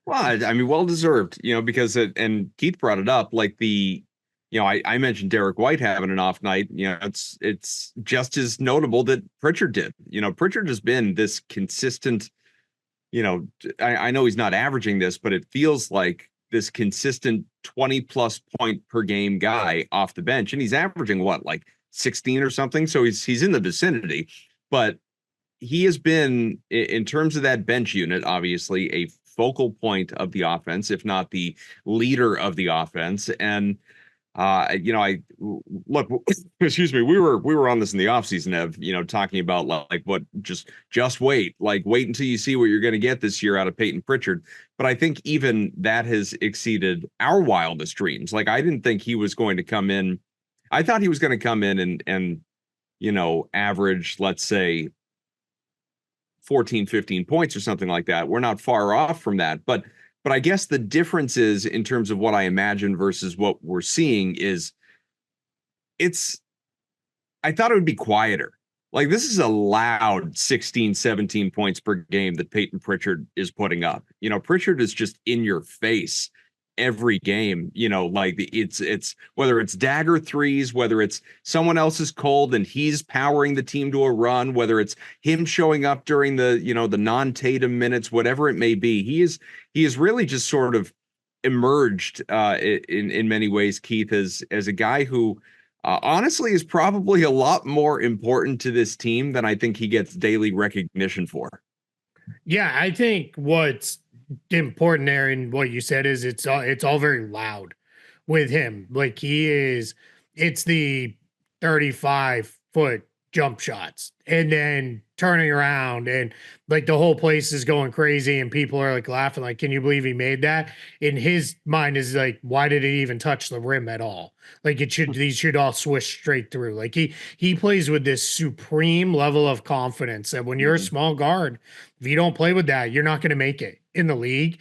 Well, I mean, well deserved, because and Keith brought it up, like I mentioned Derek White having an off night. It's just as notable that Pritchard did. Pritchard has been this consistent, I know he's not averaging this, but it feels like this consistent 20 plus point per game guy off the bench. And he's averaging like 16 or something. So he's in the vicinity, but he has been, in terms of that bench unit, obviously a focal point of the offense, if not the leader of the offense. And I look, excuse me, we were on this in the offseason of, talking about like what, just wait until you see what you're going to get this year out of Payton Pritchard. But I think even that has exceeded our wildest dreams. Like, I didn't think he was going to come in. I thought he was going to come in and average, let's say 14, 15 points or something like that. We're not far off from that, but I guess the difference is, in terms of what I imagine versus what we're seeing, is I thought it would be quieter. Like, this is a loud 16, 17 points per game that Payton Pritchard is putting up. Pritchard is just in your face every game, like it's whether it's dagger threes, whether it's someone else is cold and he's powering the team to a run, whether it's him showing up during the, the non-Tatum minutes, whatever it may be. He is really just sort of emerged in many ways, Keith, as a guy who honestly is probably a lot more important to this team than I think he gets daily recognition for. Yeah, I think what's important there in what you said is it's all very loud with him. Like, it's the 35-foot jump shots and then turning around and like the whole place is going crazy and people are like laughing, like, can you believe he made that? In his mind is like, why did it even touch the rim at all? Like, these should all swish straight through. Like, he plays with this supreme level of confidence that when you're a small guard, if you don't play with that, you're not going to make it in the league.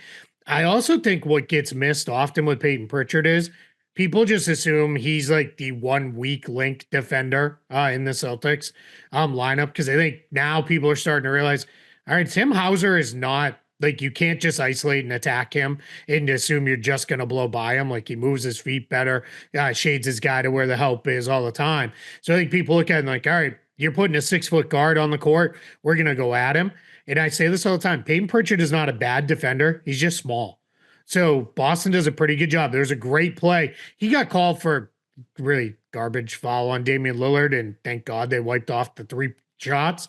I also think what gets missed often with Payton Pritchard is people just assume he's like the one weak link defender in the Celtics lineup, because I think now people are starting to realize, all right, Tim Hauser is not, like, you can't just isolate and attack him and assume you're just going to blow by him. Like, he moves his feet better, shades his guy to where the help is all the time. So I think people look at it and like, all right, you're putting a 6-foot guard on the court, we're going to go at him. And I say this all the time, Payton Pritchard is not a bad defender. He's just small. So Boston does a pretty good job. There's a great play. He got called for really garbage foul on Damian Lillard, and thank God they wiped off the 3 shots.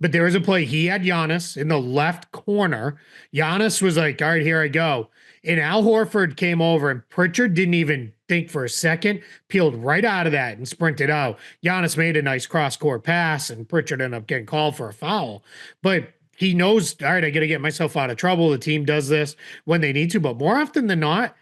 But there was a play. He had Giannis in the left corner. Giannis was like, all right, here I go. And Al Horford came over, and Pritchard didn't even think for a second, peeled right out of that and sprinted out. Giannis made a nice cross-court pass, and Pritchard ended up getting called for a foul. But he knows, all right, I got to get myself out of trouble. The team does this when they need to. But more often than not,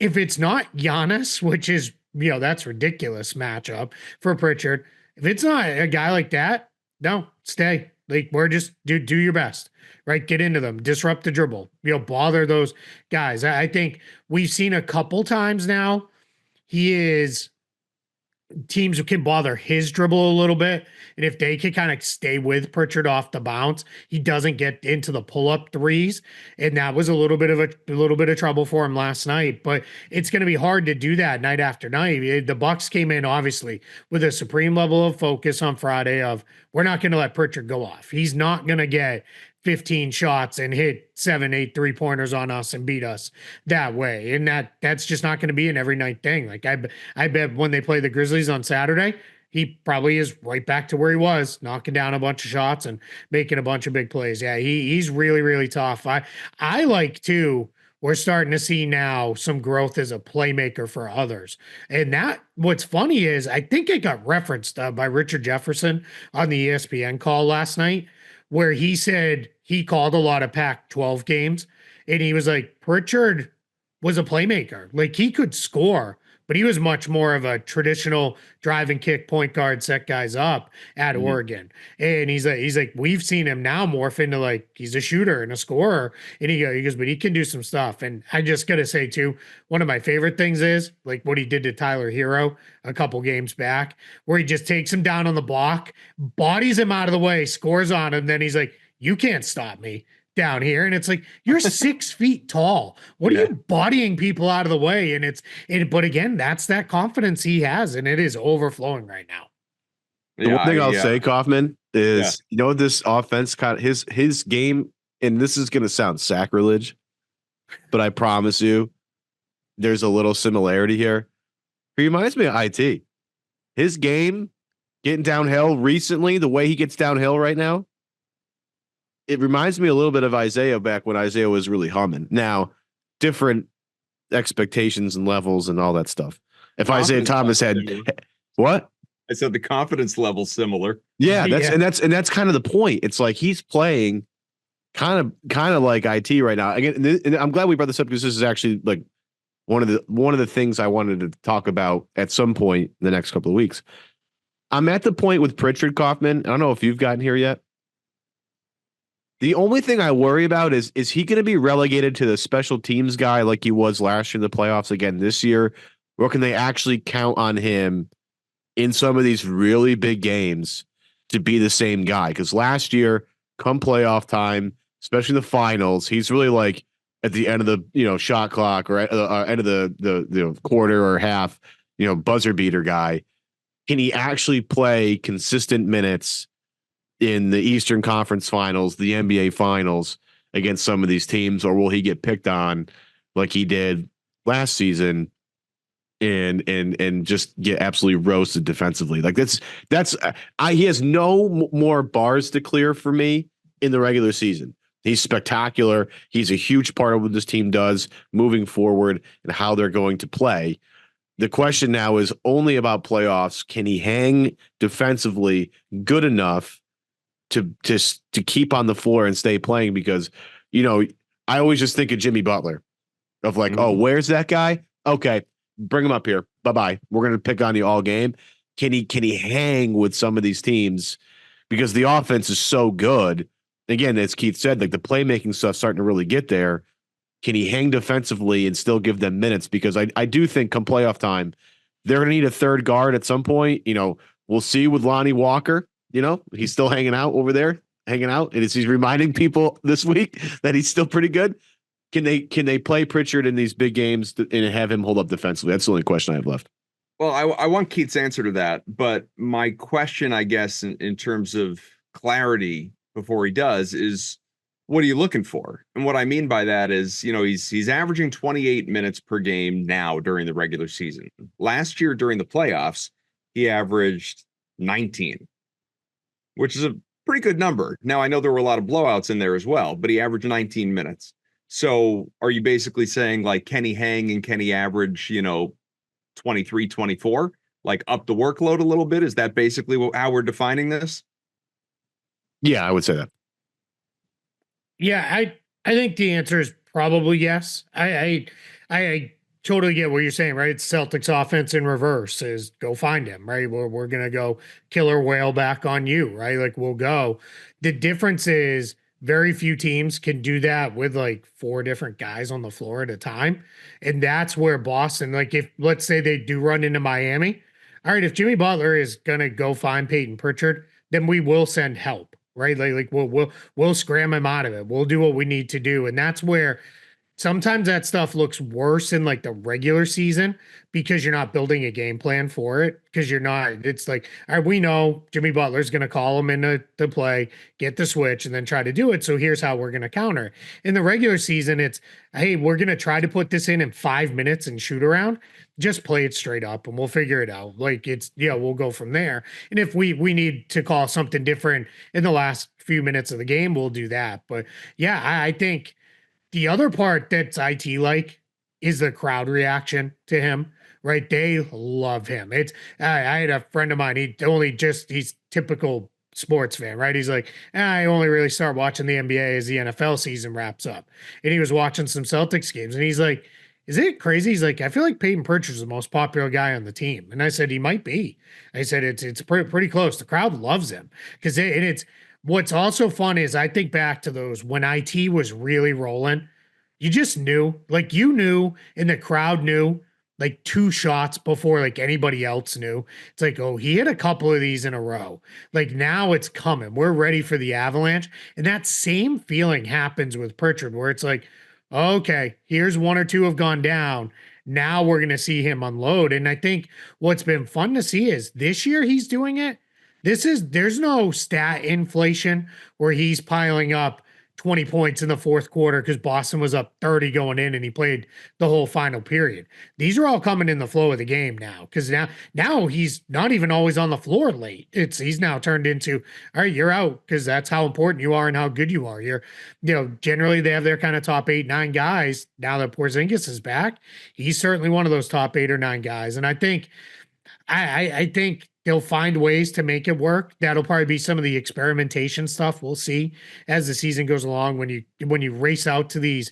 if it's not Giannis, which is, that's ridiculous matchup for Pritchard. If it's not a guy like that, no, stay. Like, we're just do your best, right? Get into them, disrupt the dribble, bother those guys. I think we've seen a couple times now. Teams can bother his dribble a little bit. And if they can kind of stay with Pritchard off the bounce, he doesn't get into the pull-up threes. And that was a little bit of trouble for him last night. But it's going to be hard to do that night after night. The Bucks came in, obviously, with a supreme level of focus on Friday of, we're not going to let Pritchard go off. He's not going to get 15 shots and hit 7, 8 3-pointers on us and beat us that way. And that's just not going to be an every night thing. Like, I bet when they play the Grizzlies on Saturday, he probably is right back to where he was, knocking down a bunch of shots and making a bunch of big plays. Yeah, he's really, really tough. I like too, we're starting to see now some growth as a playmaker for others. And what's funny is, I think it got referenced by Richard Jefferson on the ESPN call last night, where he said he called a lot of Pac-12 games And he was like, Pritchard was a playmaker. Like he could score, but he was much more of a traditional drive and kick point guard, set guys up at Oregon. And he's like, we've seen him now morph into like, he's a shooter and a scorer. And he goes, but he can do some stuff. And I just got to say too, one of my favorite things is like what he did to Tyler Hero a couple games back, where he just takes him down on the block, bodies him out of the way, scores on him. Then he's like, you can't stop me down here. And it's like, you're 6 feet tall. What are you bodying people out of the way? And but again, that's that confidence he has, and it is overflowing right now. The one thing I'll say, Kaufman, is you know, this offense kind of his game, and this is going to sound sacrilege, but I promise you there's a little similarity here. He reminds me of IT. His game getting downhill recently, the way he gets downhill right now, it reminds me a little bit of Isaiah back when Isaiah was really humming. Now, different expectations and levels and all that stuff. If Isaiah Thomas had what? I said the confidence level similar. Yeah, that's kind of the point. It's like he's playing kind of like IT right now. Again, and I'm glad we brought this up because this is actually like one of the things I wanted to talk about at some point in the next couple of weeks. I'm at the point with Pritchard, Kaufman. I don't know if you've gotten here yet. The only thing I worry about is he going to be relegated to the special teams guy like he was last year in the playoffs again this year, or can they actually count on him in some of these really big games to be the same guy? Because last year, come playoff time, especially the finals, he's really like at the end of the shot clock or end of the quarter or half, buzzer beater guy. Can he actually play consistent minutes in the Eastern Conference Finals, the NBA Finals against some of these teams, or will he get picked on like he did last season and just get absolutely roasted defensively? Like he has no more bars to clear for me in the regular season. He's spectacular. He's a huge part of what this team does moving forward and how they're going to play. The question now is only about playoffs. Can he hang defensively good enough to keep on the floor and stay playing? Because, I always just think of Jimmy Butler of like, oh, where's that guy? Okay, bring him up here. Bye-bye. We're going to pick on you all game. Can he hang with some of these teams? Because the offense is so good. Again, as Keith said, like the playmaking stuff starting to really get there. Can he hang defensively and still give them minutes? Because I do think come playoff time, they're going to need a third guard at some point. We'll see with Lonnie Walker. He's still hanging out over there, and he's reminding people this week that he's still pretty good. Can they play Pritchard in these big games and have him hold up defensively? That's the only question I have left. Well, I want Keith's answer to that, but my question, I guess, in terms of clarity before he does is, what are you looking for? And what I mean by that is, he's averaging 28 minutes per game now during the regular season. Last year during the playoffs, he averaged 19. Which is a pretty good number. Now, I know there were a lot of blowouts in there as well, but he averaged 19 minutes. So are you basically saying, like, can he hang and can he average, 23, 24? Like, up the workload a little bit? Is that basically how we're defining this? Yeah, I would say that. Yeah, I think the answer is probably yes. I totally get what you're saying, right? It's Celtics offense in reverse is go find him, right? We're going to go killer whale back on you, right? Like we'll go. The difference is very few teams can do that with like 4 different guys on the floor at a time. And that's where Boston, like if let's say they do run into Miami, all right, if Jimmy Butler is going to go find Payton Pritchard, then we will send help, right? Like we'll scram him out of it. We'll do what we need to do. And that's where sometimes that stuff looks worse in like the regular season because you're not building a game plan for it. Because it's like, all right, we know Jimmy Butler's going to call him into the play, get the switch, and then try to do it. So here's how we're going to counter. In the regular season, it's, hey, we're going to try to put this in 5 minutes and shoot around. Just play it straight up and we'll figure it out. Like we'll go from there. And if we need to call something different in the last few minutes of the game, we'll do that. But yeah, I think the other part that's IT like is the crowd reaction to him, right? They love him. I had a friend of mine, he's typical sports fan, right? He's like, I only really start watching the NBA as the NFL season wraps up. And he was watching some Celtics games, and he's like, is it crazy? He's like, I feel like Payton Pritchard is the most popular guy on the team. And I said, he might be. I said, it's pretty close. The crowd loves him because it's what's also fun is I think back to those when IT was really rolling. You just knew, like you knew, and the crowd knew like 2 shots before like anybody else knew. It's like, oh, he hit a couple of these in a row. Like now it's coming. We're ready for the avalanche. And that same feeling happens with Pritchard, where it's like, okay, here's 1 or 2 have gone down. Now we're going to see him unload. And I think what's been fun to see is this year he's doing it. There's no stat inflation where he's piling up 20 points in the fourth quarter because Boston was up 30 going in and he played the whole final period. These are all coming in the flow of the game now because now he's not even always on the floor late. He's now turned into, all right, you're out because that's how important you are and how good you are. Generally they have their kind of top 8, 9 guys. Now that Porzingis is back, he's certainly one of those top 8 or 9 guys. And I think they'll find ways to make it work. That'll probably be some of the experimentation stuff we'll see as the season goes along when you race out to these,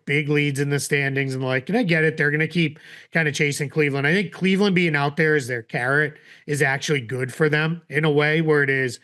big leads in the standings and and I get it. They're going to keep kind of chasing Cleveland. I think Cleveland being out there as their carrot is actually good for them in a way where it is,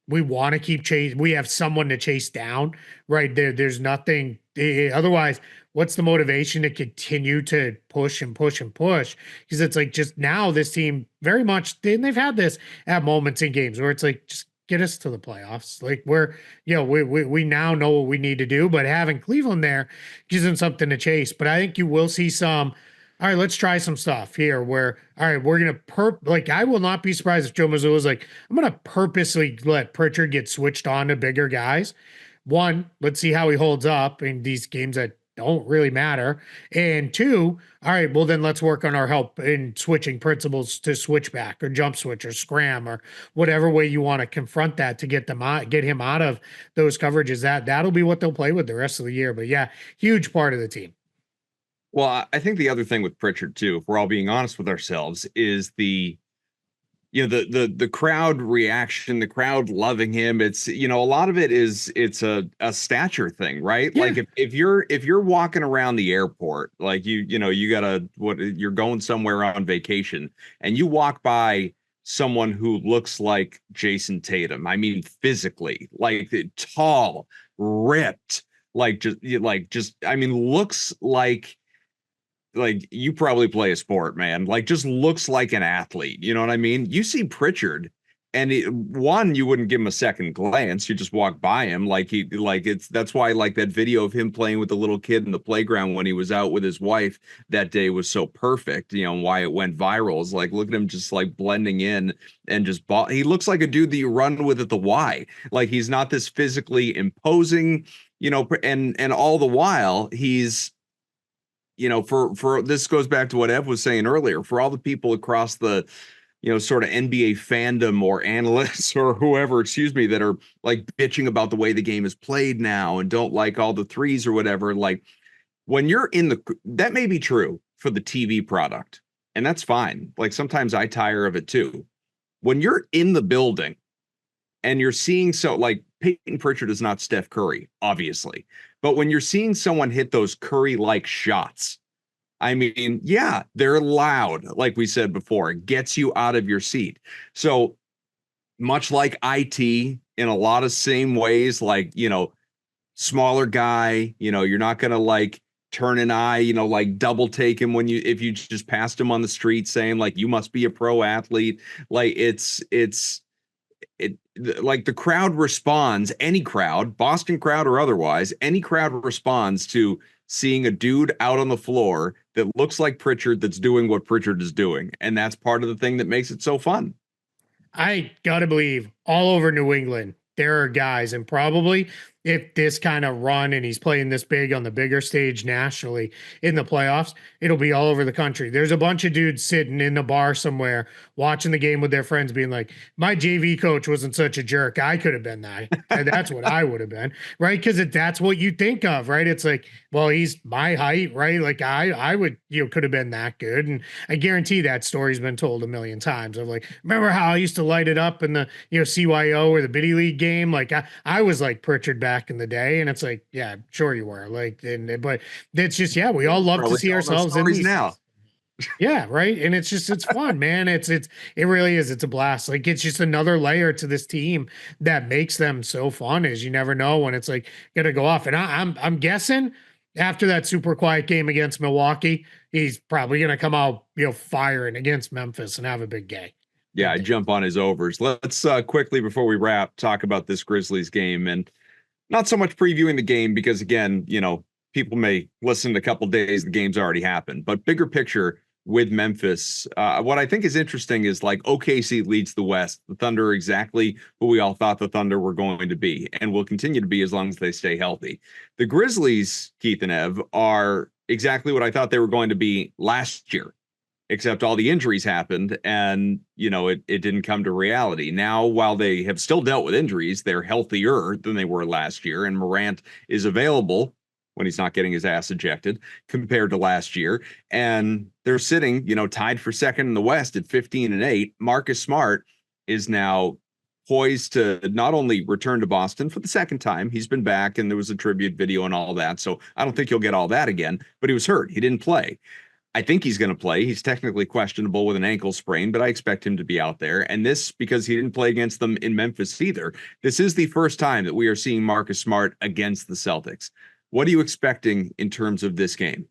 we want to keep chasing. We have someone to chase down right there. There's nothing otherwise. What's the motivation to continue to push and push and push? Because it's like just now this team very much, and they've had this at moments in games where it's like, just get us to the playoffs. Like we now know what we need to do, but having Cleveland there gives them something to chase. But I think you will see some, all right, let's try some stuff here where, all right, we're going to I will not be surprised if Joe Mazzulla is like, I'm going to purposely let Pritchard get switched on to bigger guys. One, let's see how he holds up in these games that don't really matter. And 2, all right, well then let's work on our help in switching principles to switch back or jump switch or scram or whatever way you want to confront that to get him out of those coverages. That'll be what they'll play with the rest of the year. But yeah, huge part of the team. Well, I think the other thing with Pritchard too, if we're all being honest with ourselves, is the crowd reaction, the crowd loving him. It's, a lot of it is, it's a stature thing, right? Yeah. Like if you're walking around the airport, like you're going somewhere on vacation and you walk by someone who looks like Jayson Tatum. I mean, physically, like tall, ripped, looks like you probably play a sport, man. Like just looks like an athlete. You know what I mean? You see Pritchard and you wouldn't give him a second glance. You just walk by him that's why like that video of him playing with the little kid in the playground when he was out with his wife that day was so perfect, and why it went viral is like, look at him just like blending in and he looks like a dude that you run with at the Y. Like he's not this physically imposing, and all the while he's, for this goes back to what Ev was saying earlier, for all the people across the, sort of NBA fandom or analysts or whoever, that are like bitching about the way the game is played now and don't like all the threes or whatever. Like when you're that may be true for the TV product, and that's fine. Like sometimes I tire of it too. When you're in the building and you're seeing, like Payton Pritchard is not Steph Curry, obviously. But when you're seeing someone hit those Curry-like shots, I mean, yeah, they're loud, like we said before. It gets you out of your seat. So much like IT in a lot of same ways, like, smaller guy, you're not going to like turn an eye, like double take him if you just passed him on the street saying like, you must be a pro athlete. Like like the crowd responds, any crowd, Boston crowd or otherwise, any crowd responds to seeing a dude out on the floor that looks like Pritchard, that's doing what Pritchard is doing. And that's part of the thing that makes it so fun. I gotta believe all over New England, there are guys, and probably if this kind of run and he's playing this big on the bigger stage nationally in the playoffs, it'll be all over the country. There's a bunch of dudes sitting in the bar somewhere watching the game with their friends being like, my JV coach wasn't such a jerk. I could have been that. And that's what I would have been, right? Because that's what you think of, right? It's like, well, he's my height, right? Like I would, could have been that good. And I guarantee that story's been told a million times of like, remember how I used to light it up in the, CYO or the Biddy League game? Like I was like Pritchard back in the day. And it's like, yeah, sure you were. Like, but it's just, yeah, we all love to see ourselves in these now. Yeah, right. And it's fun, man. It really is. It's a blast. Like, it's just another layer to this team that makes them so fun, is you never know when it's like gonna go off. And I'm guessing after that super quiet game against Milwaukee, he's probably gonna come out, firing against Memphis and have a big day. Yeah, I jump on his overs. Let's quickly, before we wrap, talk about this Grizzlies game, and not so much previewing the game because, again, people may listen to a couple days, the game's already happened, but bigger picture with Memphis. What I think is interesting is like OKC leads the West. The Thunder are exactly who we all thought the Thunder were going to be and will continue to be as long as they stay healthy. The Grizzlies, Keith and Ev, are exactly what I thought they were going to be last year, except all the injuries happened and, it didn't come to reality. Now, while they have still dealt with injuries, they're healthier than they were last year, and Morant is available when he's not getting his ass ejected compared to last year. And they're sitting, tied for second in the West at 15-8. Marcus Smart is now poised to not only return to Boston for the second time, he's been back and there was a tribute video and all that. So I don't think you'll get all that again, but he was hurt. He didn't play. I think he's going to play. He's technically questionable with an ankle sprain, but I expect him to be out there. And this, because he didn't play against them in Memphis either, this is the first time that we are seeing Marcus Smart against the Celtics. What are you expecting in terms of this game?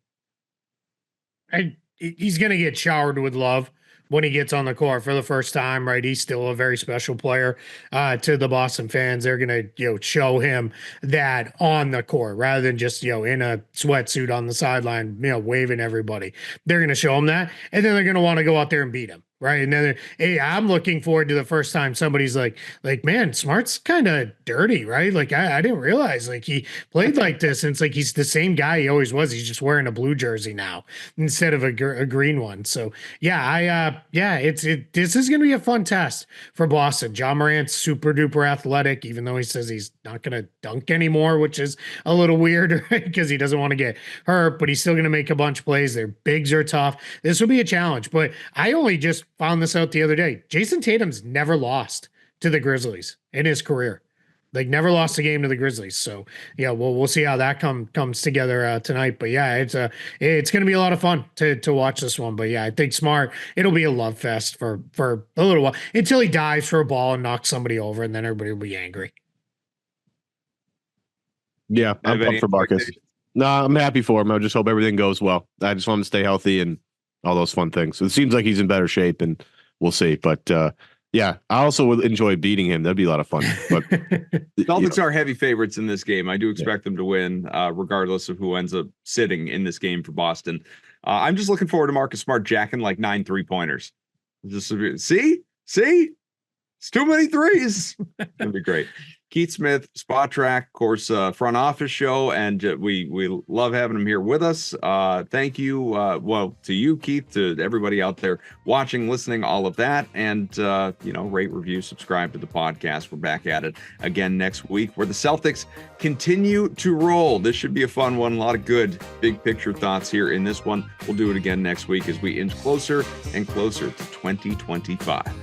He's going to get showered with love when he gets on the court for the first time, right? He's still a very special player to the Boston fans. They're going to, show him that on the court rather than just, in a sweatsuit on the sideline, waving everybody. They're going to show him that, and then they're going to want to go out there and beat him. Right. And then, hey, I'm looking forward to the first time somebody's like, man, Smart's kind of dirty, right? Like, I didn't realize like he played like this. And it's like, he's the same guy he always was. He's just wearing a blue jersey now instead of a green one. So yeah, this is going to be a fun test for Boston. John Morant's super duper athletic, even though he says he's not going to dunk anymore, which is a little weird, right? Because he doesn't want to get hurt, but he's still going to make a bunch of plays. Their bigs are tough. This will be a challenge, but I only just found this out the other day. Jayson Tatum's never lost to the Grizzlies in his career. Like, never lost a game to the Grizzlies. So yeah, we'll see how that comes together tonight. But yeah, it's going to be a lot of fun to watch this one. But yeah, I think Smart, it'll be a love fest for a little while until he dives for a ball and knocks somebody over, and then everybody will be angry. Yeah, I'm pumped for Marcus. No, I'm happy for him. I just hope everything goes well. I just want him to stay healthy and all those fun things. So it seems like he's in better shape, and we'll see. But yeah, I also would enjoy beating him. That'd be a lot of fun. But Celtics are heavy favorites in this game. I do expect them to win, regardless of who ends up sitting in this game for Boston. I'm just looking forward to Marcus Smart jacking like 9 3-pointers. Just see, it's too many threes. That'd be great. Keith Smith, Spotrac, of course, front office show, and we love having him here with us. Thank you, to you, Keith, to everybody out there watching, listening, all of that, and rate, review, subscribe to the podcast. We're back at it again next week, where the Celtics continue to roll. This should be a fun one. A lot of good big picture thoughts here in this one. We'll do it again next week as we inch closer and closer to 2025.